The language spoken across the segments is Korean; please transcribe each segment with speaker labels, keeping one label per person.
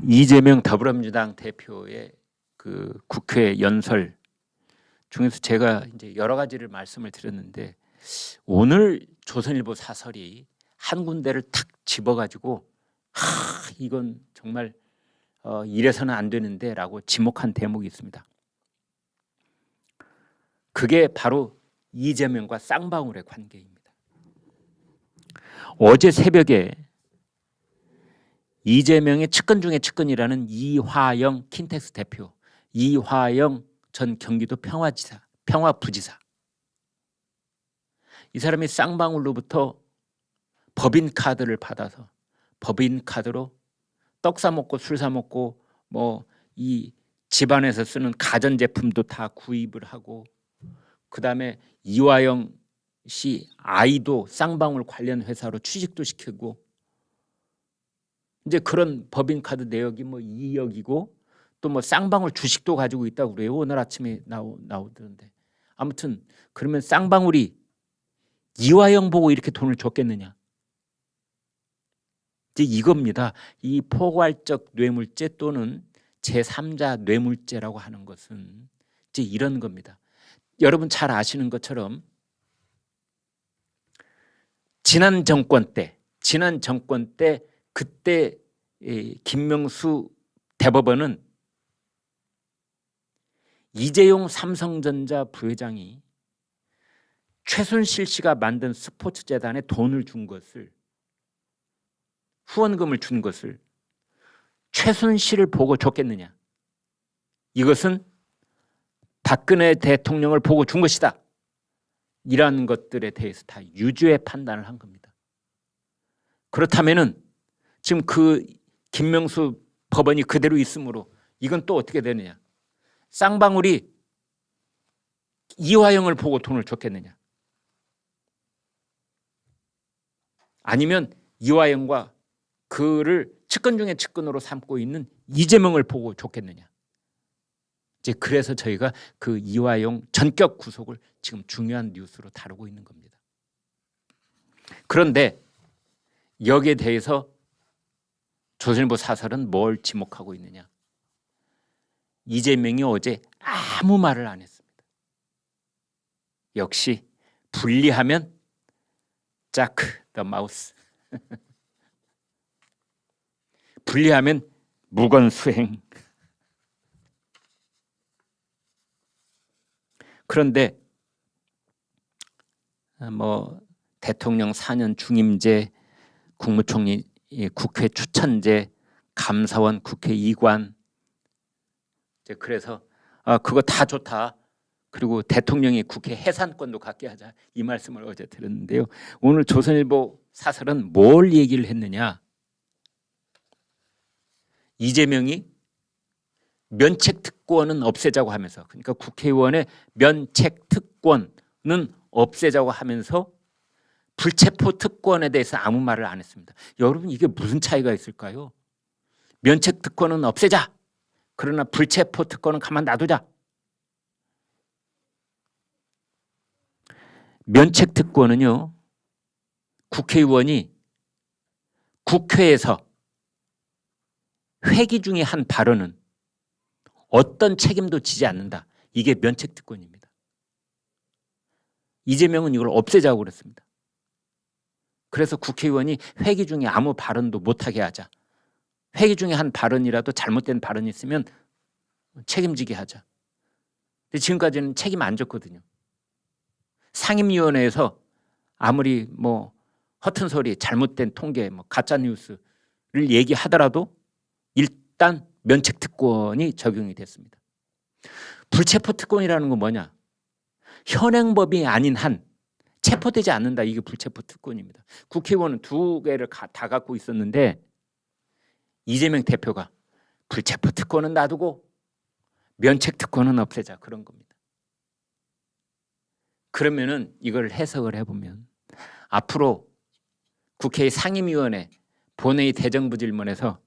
Speaker 1: 이재명 더불어민주당 대표의 그 국회 연설 중에서 제가 이제 여러 가지를 말씀을 드렸는데 오늘 조선일보 사설이 한 군데를 탁 집어가지고 이건 정말 이래서는 안 되는데라고 지목한 대목이 있습니다. 그게 바로 이재명과 쌍방울의 관계입니다. 어제 새벽에 이재명의 측근 중에 측근이라는 이화영 킨텍스 대표, 이화영 전 경기도 평화부지사, 이 사람이 쌍방울로부터 법인카드를 받아서 법인카드로 떡 사 먹고 술 사 먹고 뭐 이 집안에서 쓰는 가전제품도 다 구입을 하고, 그 다음에 이화영 씨 아이도 쌍방울 관련 회사로 취직도 시키고, 이제 그런 법인카드 내역이 뭐 2억이고 또 뭐 쌍방울 주식도 가지고 있다고 그래요. 오늘 아침에 나오던데. 아무튼 그러면 쌍방울이 이화영 보고 이렇게 돈을 줬겠느냐? 이제 이겁니다. 이 포괄적 뇌물죄 또는 제3자 뇌물죄라고 하는 것은 이제 이런 겁니다. 여러분 잘 아시는 것처럼 지난 정권 때 그때 김명수 대법원은 이재용 삼성전자 부회장이 최순실 씨가 만든 스포츠재단에 돈을 준 것을, 후원금을 준 것을 최순실을 보고 줬겠느냐? 이것은 박근혜 대통령을 보고 준 것이다. 이러한 것들에 대해서 다 유죄의 판단을 한 겁니다. 그렇다면은 지금 그 김명수 법원이 그대로 있으므로 이건 또 어떻게 되느냐? 쌍방울이 이화영을 보고 돈을 줬겠느냐? 아니면 이화영과 그를 측근 중에 측근으로 삼고 있는 이재명을 보고 줬겠느냐? 이제 그래서 저희가 그 이화영 전격 구속을 지금 중요한 뉴스로 다루고 있는 겁니다. 그런데 여기에 대해서 조선일보 사설은 뭘 지목하고 있느냐? 이재명이 어제 아무 말을 안 했습니다. 역시 분리하면 자크 더 마우스. 분리하면 무건수행. 그런데 뭐 대통령 4년 중임제, 국무총리 국회 추천제, 감사원 국회의관, 그래서 그거 다 좋다. 그리고 대통령이 국회 해산권도 갖게 하자, 이 말씀을 어제 드렸는데요. 오늘 조선일보 사설은 뭘 얘기를 했느냐? 이재명이 면책특권은 없애자고 하면서, 그러니까 국회의원의 면책특권은 없애자고 하면서 불체포 특권에 대해서 아무 말을 안 했습니다. 여러분 이게 무슨 차이가 있을까요? 면책특권은 없애자. 그러나 불체포 특권은 가만 놔두자. 면책특권은요, 국회의원이 국회에서 회기 중에 한 발언은 어떤 책임도 지지 않는다. 이게 면책특권입니다. 이재명은 이걸 없애자고 그랬습니다. 그래서 국회의원이 회기 중에 아무 발언도 못하게 하자. 회기 중에 한 발언이라도 잘못된 발언이 있으면 책임지게 하자. 근데 지금까지는 책임 안 졌거든요. 상임위원회에서 아무리 뭐 허튼 소리, 잘못된 통계, 뭐 가짜 뉴스를 얘기하더라도 일단 면책특권이 적용이 됐습니다. 불체포특권이라는 건 뭐냐? 현행법이 아닌 한 체포되지 않는다. 이게 불체포특권입니다. 국회의원은 두 개를 다 갖고 있었는데 이재명 대표가 불체포특권은 놔두고 면책특권은 없애자, 그런 겁니다. 그러면은 이걸 해석을 해보면 앞으로 국회의 상임위원회 본회의 대정부 질문에서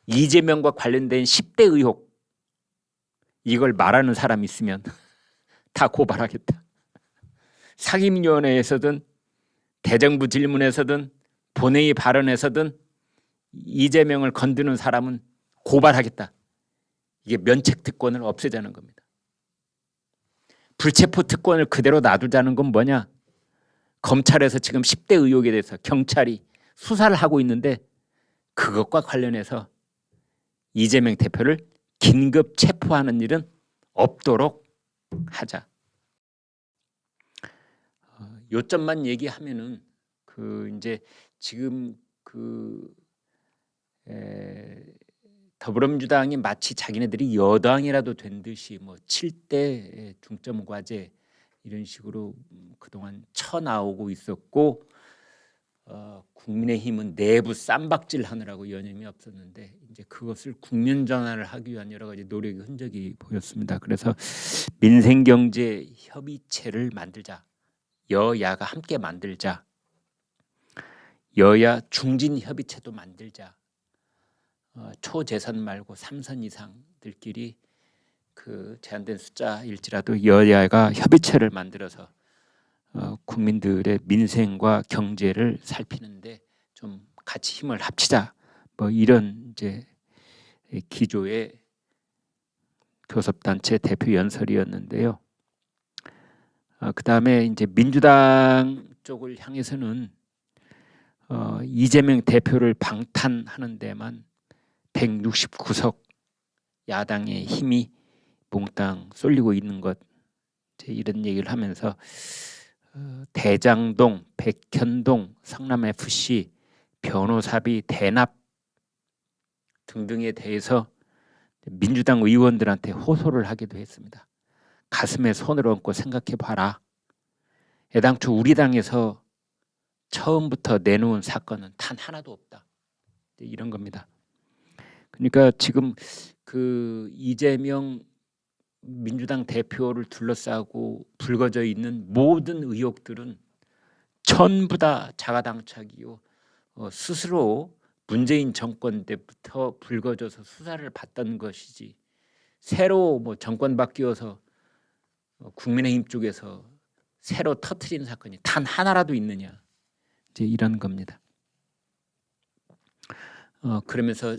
Speaker 1: 이재명과 관련된 10대 의혹, 이걸 말하는 사람이 있으면 다 고발하겠다. 상임위원회에서든 대정부 질문에서든 본회의 발언에서든 이재명을 건드는 사람은 고발하겠다. 이게 면책 특권을 없애자는 겁니다. 불체포 특권을 그대로 놔두자는 건 뭐냐? 검찰에서 지금 10대 의혹에 대해서 경찰이 수사를 하고 있는데 그것과 관련해서 이재명 대표를 긴급 체포하는 일은 없도록 하자. 요점만 얘기하면은 이제 지금 더불어민주당이 마치 자기네들이 여당이라도 된 듯이 뭐 7대 중점 과제 이런 식으로 그동안 쳐나오고 있었고, 국민의힘은 내부 쌈박질 하느라고 여념이 없었는데 이제 그것을 국면 전환을 하기 위한 여러 가지 노력의 흔적이 보였습니다. 그래서 민생경제협의체를 만들자. 여야가 함께 만들자. 여야 중진협의체도 만들자. 초재선 말고 3선 이상들끼리 제한된 숫자일지라도 여야가 협의체를 만들어서 국민들의 민생과 경제를 살피는데 좀 같이 힘을 합치자. 뭐 이런 이제 기조의 교섭단체 대표 연설이었는데요. 그다음에 이제 민주당 쪽을 향해서는 이재명 대표를 방탄하는 데만 169석 야당의 힘이 몽땅 쏠리고 있는 것, 이런 얘기를 하면서 대장동, 백현동, 성남FC, 변호사비 대납 등등에 대해서 민주당 의원들한테 호소를 하기도 했습니다. 가슴에 손을 얹고 생각해 봐라. 애당초 우리 당에서 처음부터 내놓은 사건은 단 하나도 없다. 이런 겁니다. 그러니까 지금 이재명 민주당 대표를 둘러싸고 불거져 있는 모든 의혹들은 전부 다 자가당착이요. 스스로 문재인 정권 때부터 불거져서 수사를 받던 것이지, 새로 뭐 정권 바뀌어서 국민의힘 쪽에서 새로 터트린 사건이 단 하나라도 있느냐, 이제 이런 겁니다. 그러면서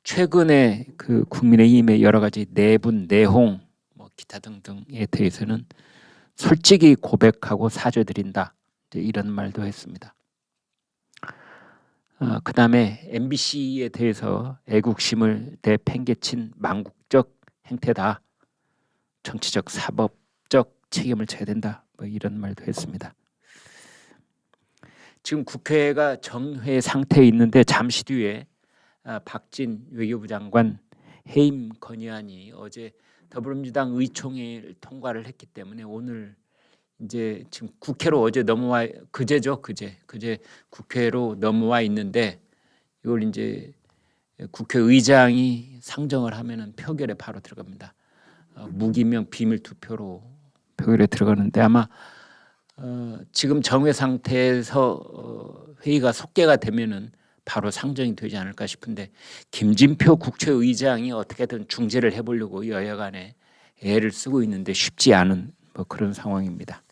Speaker 1: 최근에 국민의힘의 여러 가지 내분, 내홍, 뭐 기타 등등에 대해서는 솔직히 고백하고 사죄드린다, 이제 이런 말도 했습니다. 그다음에 MBC에 대해서 애국심을 내팽개친 망국적 행태다. 정치적, 사법적 책임을 져야 된다. 뭐 이런 말도 했습니다. 지금 국회가 정회 상태에 있는데 잠시 뒤에 박진 외교부 장관 해임 건의안이 어제 더불어민주당 의총회를 통과를 했기 때문에 오늘 이제 지금 국회로 어제 넘어와, 그제죠, 그제 국회로 넘어와 있는데 이걸 이제 국회의장이 상정을 하면은 표결에 바로 들어갑니다. 무기명 비밀 투표로 표결에 들어가는데 아마 지금 정회 상태에서 회의가 속개가 되면은 바로 상정이 되지 않을까 싶은데, 김진표 국회의장이 어떻게든 중재를 해보려고 여야 간에 애를 쓰고 있는데 쉽지 않은 뭐 그런 상황입니다.